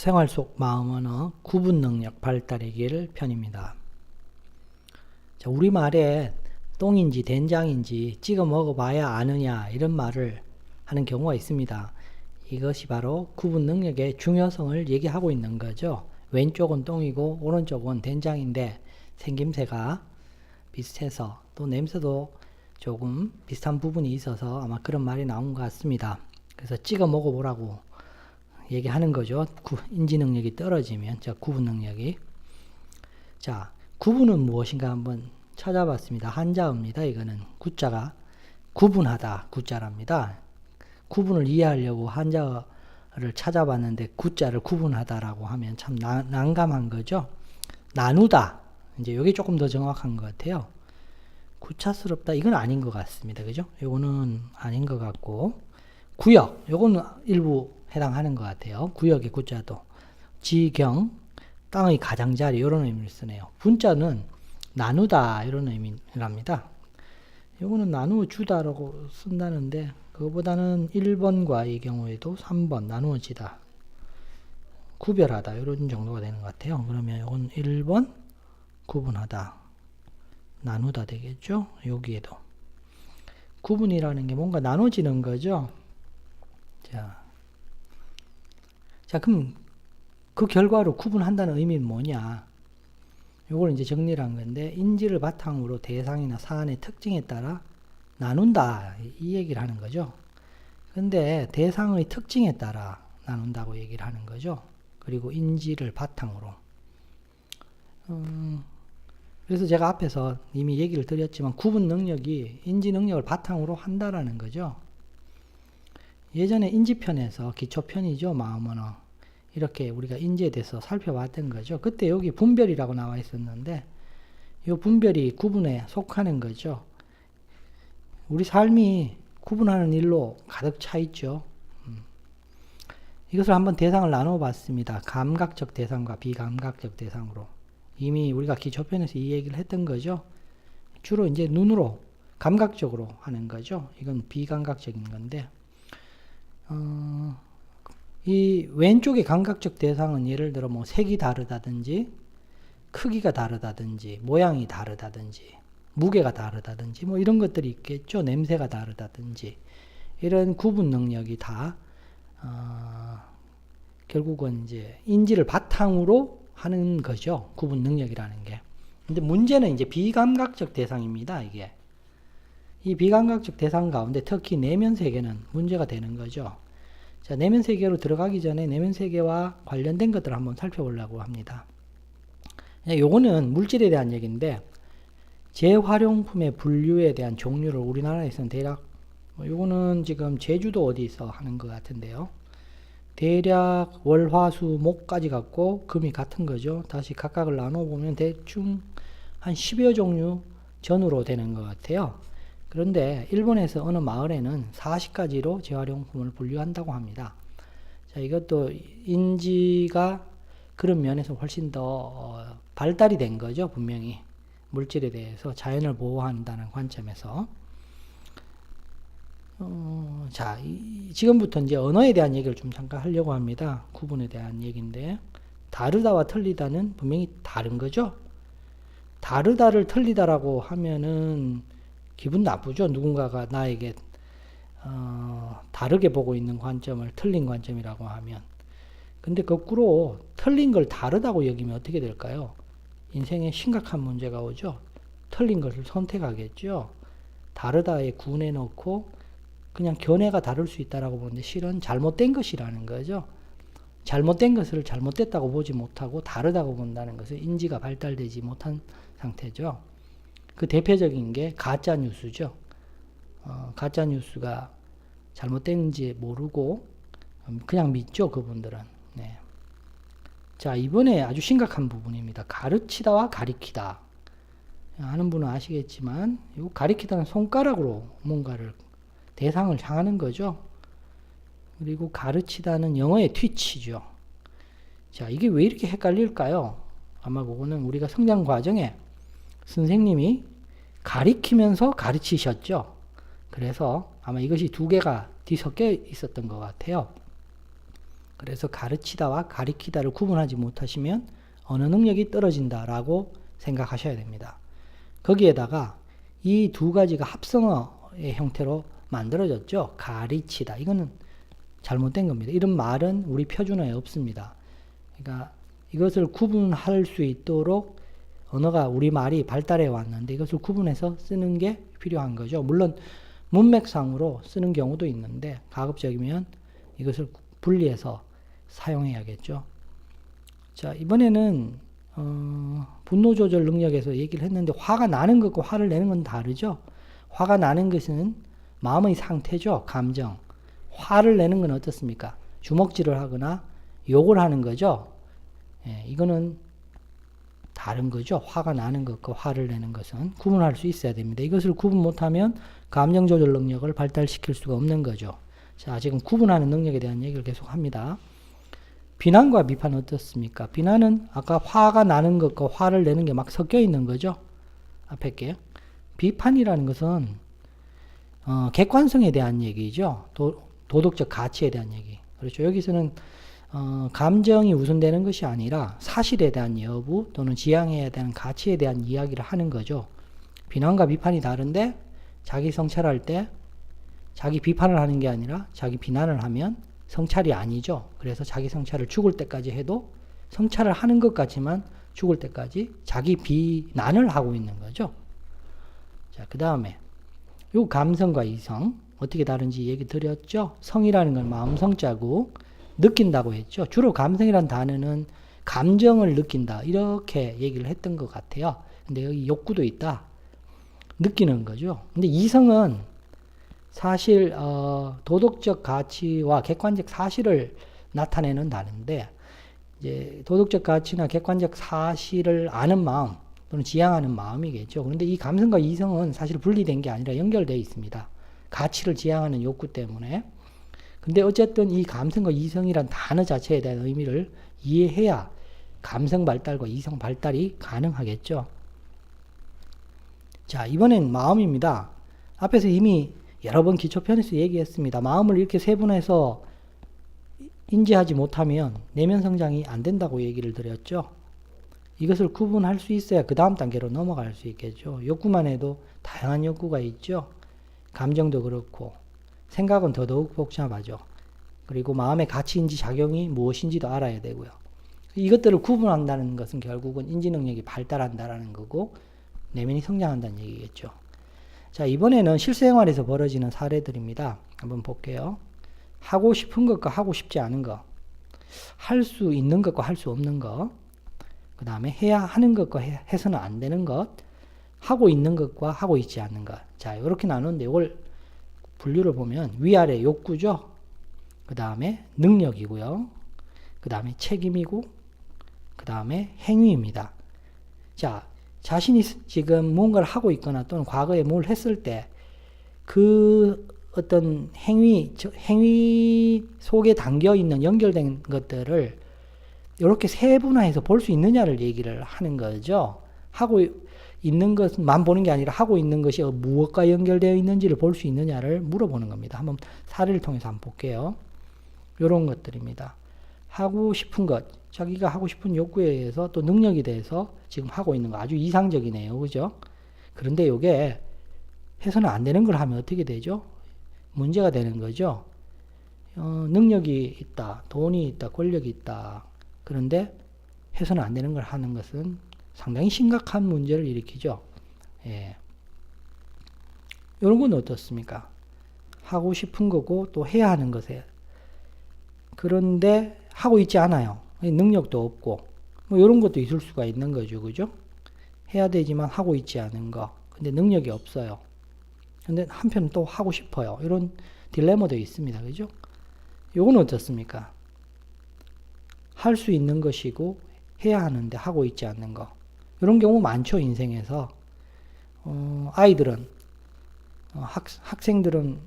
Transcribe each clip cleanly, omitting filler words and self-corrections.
생활 속 마음 언어 구분 능력 발달의 길 편입니다. 자, 우리말에 똥인지 된장인지 찍어 먹어봐야 아느냐 이런 말을 하는 경우가 있습니다. 이것이 바로 구분 능력의 중요성을 얘기하고 있는 거죠. 왼쪽은 똥이고 오른쪽은 된장인데 생김새가 비슷해서 또 냄새도 조금 비슷한 부분이 있어서 아마 그런 말이 나온 것 같습니다. 그래서 찍어 먹어보라고 얘기하는 거죠. 인지 능력이 떨어지면, 구분 능력이. 자, 구분은 무엇인가 한번 찾아봤습니다. 한자어입니다. 이거는 구자가 구분하다 구자랍니다. 구분을 이해하려고 한자어를 찾아봤는데 구자를 구분하다라고 하면 참 난감한 거죠. 나누다. 이제 이게 조금 더 정확한 것 같아요. 구차스럽다. 이건 아닌 것 같습니다. 그죠? 이거는 아닌 것 같고. 구역. 요거는 일부 해당하는 것 같아요. 구역의 구자도. 지경. 땅의 가장자리. 이런 의미를 쓰네요. 분자는 나누다. 이런 의미랍니다. 요거는 나누어 주다라고 쓴다는데 그거보다는 1번과 이 경우에도 3번 나누어지다. 구별하다. 이런 정도가 되는 것 같아요. 그러면 이건 1번 구분하다. 나누다 되겠죠? 여기에도. 구분이라는 게 뭔가 나눠지는 거죠? 자, 그럼 그 결과로 구분한다는 의미는 뭐냐? 요걸 이제 정리를 한 건데, 인지를 바탕으로 대상이나 사안의 특징에 따라 나눈다. 이 얘기를 하는 거죠. 근데 대상의 특징에 따라 나눈다고 얘기를 하는 거죠. 그리고 인지를 바탕으로. 그래서 제가 앞에서 이미 얘기를 드렸지만 구분 능력이 인지 능력을 바탕으로 한다라는 거죠. 예전에 인지편에서 기초편이죠. 마음 언어. 이렇게 우리가 인지에 대해서 살펴봤던 거죠. 그때 여기 분별이라고 나와 있었는데 이 분별이 구분에 속하는 거죠. 우리 삶이 구분하는 일로 가득 차 있죠. 이것을 한번 대상을 나눠 봤습니다. 감각적 대상과 비감각적 대상으로. 이미 우리가 기초편에서 이 얘기를 했던 거죠. 주로 이제 눈으로 감각적으로 하는 거죠. 이건 비감각적인 건데 이 왼쪽의 감각적 대상은 예를 들어 뭐 색이 다르다든지 크기가 다르다든지 모양이 다르다든지 무게가 다르다든지 뭐 이런 것들이 있겠죠. 냄새가 다르다든지 이런 구분 능력이 다 결국은 이제 인지를 바탕으로 하는 거죠. 구분 능력이라는 게. 근데 문제는 이제 비감각적 대상입니다. 이게. 이 비감각적 대상 가운데 특히 내면 세계는 문제가 되는 거죠. 자, 내면 세계로 들어가기 전에 내면 세계와 관련된 것들을 한번 살펴보려고 합니다. 요거는 물질에 대한 얘기인데 재활용품의 분류에 대한 종류를 우리나라에서는 대략 요거는 지금 제주도 어디서 하는 것 같은데요. 대략 월, 화, 수, 목까지 갖고 금이 같은 거죠. 다시 각각을 나눠보면 대충 한 10여 종류 전후로 되는 것 같아요. 그런데 일본에서 어느 마을에는 40가지로 재활용품을 분류한다고 합니다. 자, 이것도 인지가 그런 면에서 훨씬 더 발달이 된 거죠. 분명히 물질에 대해서 자연을 보호한다는 관점에서. 자, 지금부터 이제 언어에 대한 얘기를 좀 잠깐 하려고 합니다. 구분에 대한 얘기인데 다르다와 틀리다는 분명히 다른 거죠. 다르다를 틀리다라고 하면은 기분 나쁘죠. 누군가가 나에게 다르게 보고 있는 관점을 틀린 관점이라고 하면. 근데 거꾸로 틀린 걸 다르다고 여기면 어떻게 될까요? 인생에 심각한 문제가 오죠. 틀린 것을 선택하겠죠. 다르다에 군해 놓고 그냥 견해가 다를 수 있다라고 보는데 실은 잘못된 것이라는 거죠. 잘못된 것을 잘못됐다고 보지 못하고 다르다고 본다는 것은 인지가 발달되지 못한 상태죠. 그 대표적인 게 가짜 뉴스죠. 가짜 뉴스가 잘못된지 모르고 그냥 믿죠. 그분들은. 네. 자, 이번에 아주 심각한 부분입니다. 가르치다와 가리키다 하는 분은 아시겠지만 이 가리키다는 손가락으로 뭔가를 대상을 향하는 거죠. 그리고 가르치다는 영어의 teach죠. 자, 이게 왜 이렇게 헷갈릴까요? 아마 그거는 우리가 성장 과정에 선생님이 가리키면서 가르치셨죠. 그래서 아마 이것이 두 개가 뒤섞여 있었던 것 같아요. 그래서 가르치다와 가리키다를 구분하지 못하시면 언어 능력이 떨어진다라고 생각하셔야 됩니다. 거기에다가 이 두 가지가 합성어의 형태로 만들어졌죠. 가르치다. 이거는 잘못된 겁니다. 이런 말은 우리 표준어에 없습니다. 그러니까 이것을 구분할 수 있도록 언어가 우리말이 발달해 왔는데 이것을 구분해서 쓰는 게 필요한 거죠. 물론 문맥상으로 쓰는 경우도 있는데 가급적이면 이것을 분리해서 사용해야겠죠. 자, 이번에는 분노 조절 능력에서 얘기를 했는데 화가 나는 것과 화를 내는 건 다르죠. 화가 나는 것은 마음의 상태죠. 감정. 화를 내는 건 어떻습니까? 주먹질을 하거나 욕을 하는 거죠. 예, 이거는 다른 거죠. 화가 나는 것과 화를 내는 것은 구분할 수 있어야 됩니다. 이것을 구분 못하면 감정 조절 능력을 발달시킬 수가 없는 거죠. 자, 지금 구분하는 능력에 대한 얘기를 계속 합니다. 비난과 비판은 어떻습니까? 비난은 아까 화가 나는 것과 화를 내는 게 막 섞여 있는 거죠. 앞에 게. 비판이라는 것은 객관성에 대한 얘기죠. 도덕적 가치에 대한 얘기. 그렇죠. 여기서는 감정이 우선되는 것이 아니라 사실에 대한 여부 또는 지향해야 되는 가치에 대한 이야기를 하는 거죠. 비난과 비판이 다른데 자기 성찰할 때 자기 비판을 하는 게 아니라 자기 비난을 하면 성찰이 아니죠. 그래서 자기 성찰을 죽을 때까지 해도 성찰을 하는 것 같지만 죽을 때까지 자기 비난을 하고 있는 거죠. 자, 그 다음에 요 감성과 이성 어떻게 다른지 얘기 드렸죠. 성이라는 건 마음 성자고 느낀다고 했죠. 주로 감성이란 단어는 감정을 느낀다 이렇게 얘기를 했던 것 같아요. 근데 여기 욕구도 있다. 느끼는 거죠. 근데 이성은 사실 도덕적 가치와 객관적 사실을 나타내는 단어인데 이제 도덕적 가치나 객관적 사실을 아는 마음 또는 지향하는 마음이겠죠. 그런데 이 감성과 이성은 사실 분리된 게 아니라 연결되어 있습니다. 가치를 지향하는 욕구 때문에. 근데 어쨌든 이 감성과 이성이란 단어 자체에 대한 의미를 이해해야 감성 발달과 이성 발달이 가능하겠죠. 자, 이번엔 마음입니다. 앞에서 이미 여러 번 기초편에서 얘기했습니다. 마음을 이렇게 세분해서 인지하지 못하면 내면 성장이 안 된다고 얘기를 드렸죠. 이것을 구분할 수 있어야 그 다음 단계로 넘어갈 수 있겠죠. 욕구만 해도 다양한 욕구가 있죠. 감정도 그렇고 생각은 더더욱 복잡하죠. 그리고 마음의 가치인지 작용이 무엇인지도 알아야 되고요. 이것들을 구분한다는 것은 결국은 인지 능력이 발달한다는 거고 내면이 성장한다는 얘기겠죠. 자, 이번에는 실생활에서 벌어지는 사례들입니다. 한번 볼게요. 하고 싶은 것과 하고 싶지 않은 것, 할 수 있는 것과 할 수 없는 것, 그 다음에 해야 하는 것과 해서는 안 되는 것, 하고 있는 것과 하고 있지 않는 것. 자, 이렇게 나누는데 이걸 분류를 보면 위아래 욕구죠. 그 다음에 능력이고요. 그 다음에 책임이고, 그 다음에 행위입니다. 자, 자신이 지금 무언가를 하고 있거나 또는 과거에 뭘 했을 때 그 어떤 행위 속에 담겨 있는 연결된 것들을 이렇게 세분화해서 볼 수 있느냐를 얘기를 하는 거죠. 하고 있는 것만 보는 게 아니라 하고 있는 것이 무엇과 연결되어 있는지를 볼 수 있느냐를 물어보는 겁니다. 한번 사례를 통해서 한번 볼게요. 이런 것들입니다. 하고 싶은 것, 자기가 하고 싶은 욕구에 의해서 또 능력에 대해서 지금 하고 있는 거 아주 이상적이네요. 그죠? 그런데 이게 해서는 안 되는 걸 하면 어떻게 되죠? 문제가 되는 거죠. 능력이 있다, 돈이 있다, 권력이 있다. 그런데 해서는 안 되는 걸 하는 것은 상당히 심각한 문제를 일으키죠. 예. 이런 건 어떻습니까? 하고 싶은 거고 또 해야 하는 것에 그런데 하고 있지 않아요. 능력도 없고 뭐 이런 것도 있을 수가 있는 거죠. 그죠? 해야 되지만 하고 있지 않은 거. 근데 능력이 없어요. 근데 한편 또 하고 싶어요. 이런 딜레마도 있습니다. 그죠? 요건 어떻습니까? 할 수 있는 것이고 해야 하는데 하고 있지 않는 거. 이런 경우 많죠. 인생에서. 아이들은 학생들은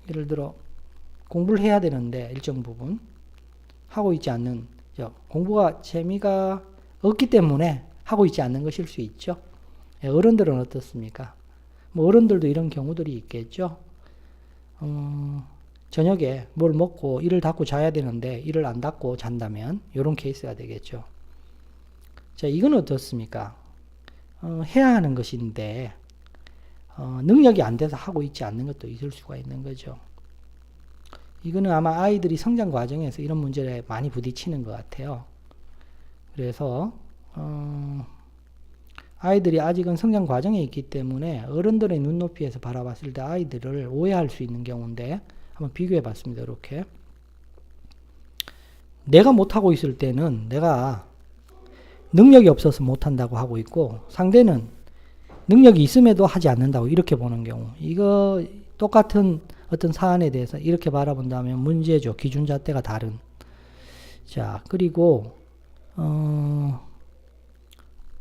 예를 들어 공부를 해야 되는데 일정 부분 하고 있지 않는 공부가 재미가 없기 때문에 하고 있지 않는 것일 수 있죠. 어른들은 어떻습니까? 뭐 어른들도 이런 경우들이 있겠죠. 저녁에 뭘 먹고 이를 닫고 자야 되는데 이를 안 닫고 잔다면 이런 케이스가 되겠죠. 자, 이건 어떻습니까? 해야 하는 것인데 능력이 안 돼서 하고 있지 않는 것도 있을 수가 있는 거죠. 이거는 아마 아이들이 성장 과정에서 이런 문제에 많이 부딪히는 것 같아요. 그래서 아이들이 아직은 성장 과정에 있기 때문에 어른들의 눈높이에서 바라봤을 때 아이들을 오해할 수 있는 경우인데 한번 비교해 봤습니다. 이렇게 내가 못하고 있을 때는 내가 능력이 없어서 못한다고 하고 있고 상대는 능력이 있음에도 하지 않는다고 이렇게 보는 경우, 이거 똑같은 어떤 사안에 대해서 이렇게 바라본다면 문제죠. 기준잣대가 다른. 자, 그리고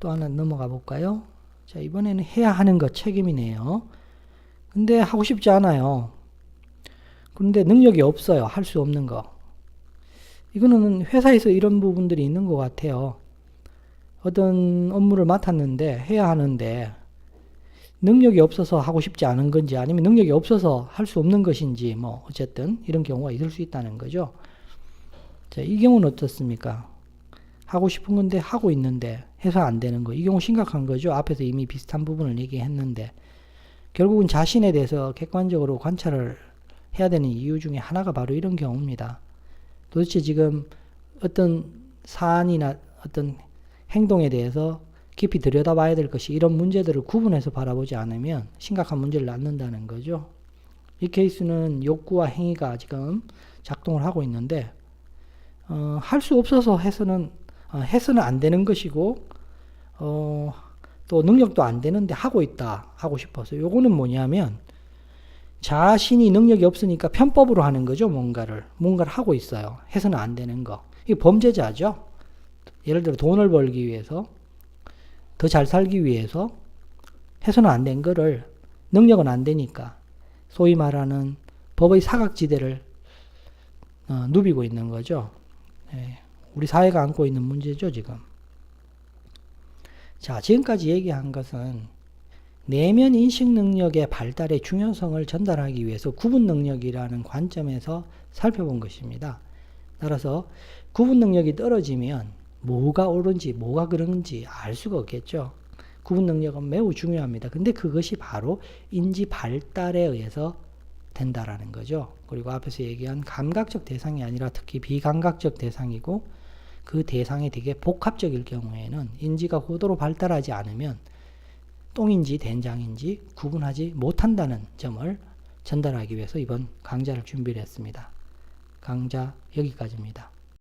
또 하나 넘어가 볼까요? 자, 이번에는 해야 하는 것 책임이네요. 근데 하고 싶지 않아요. 근데 능력이 없어요. 할 수 없는 거. 이거는 회사에서 이런 부분들이 있는 것 같아요. 어떤 업무를 맡았는데 해야 하는데 능력이 없어서 하고 싶지 않은 건지 아니면 능력이 없어서 할 수 없는 것인지 뭐 어쨌든 이런 경우가 있을 수 있다는 거죠. 자, 이 경우는 어떻습니까? 하고 싶은 건데 하고 있는데 해서 안 되는 거. 이 경우 심각한 거죠. 앞에서 이미 비슷한 부분을 얘기했는데 결국은 자신에 대해서 객관적으로 관찰을 해야 되는 이유 중에 하나가 바로 이런 경우입니다. 도대체 지금 어떤 사안이나 어떤 행동에 대해서 깊이 들여다봐야 될 것이 이런 문제들을 구분해서 바라보지 않으면 심각한 문제를 낳는다는 거죠. 이 케이스는 욕구와 행위가 지금 작동을 하고 있는데 할 수 없어서 해서는 안 되는 것이고 또 능력도 안 되는데 하고 있다. 하고 싶어서. 요거는 뭐냐면 자신이 능력이 없으니까 편법으로 하는 거죠. 뭔가를 하고 있어요. 해서는 안 되는 거. 이게 범죄자죠. 예를 들어 돈을 벌기 위해서 더 잘 살기 위해서 해서는 안 된 거를 능력은 안 되니까 소위 말하는 법의 사각지대를 누비고 있는 거죠. 네, 우리 사회가 안고 있는 문제죠, 지금. 자, 지금까지 얘기한 것은 내면 인식 능력의 발달의 중요성을 전달하기 위해서 구분 능력이라는 관점에서 살펴본 것입니다. 따라서 구분 능력이 떨어지면 뭐가 옳은지 뭐가 그른지 알 수가 없겠죠. 구분 능력은 매우 중요합니다. 근데 그것이 바로 인지 발달에 의해서 된다라는 거죠. 그리고 앞에서 얘기한 감각적 대상이 아니라 특히 비감각적 대상이고 그 대상이 되게 복합적일 경우에는 인지가 고도로 발달하지 않으면 똥인지 된장인지 구분하지 못한다는 점을 전달하기 위해서 이번 강좌를 준비를 했습니다. 강좌 여기까지입니다.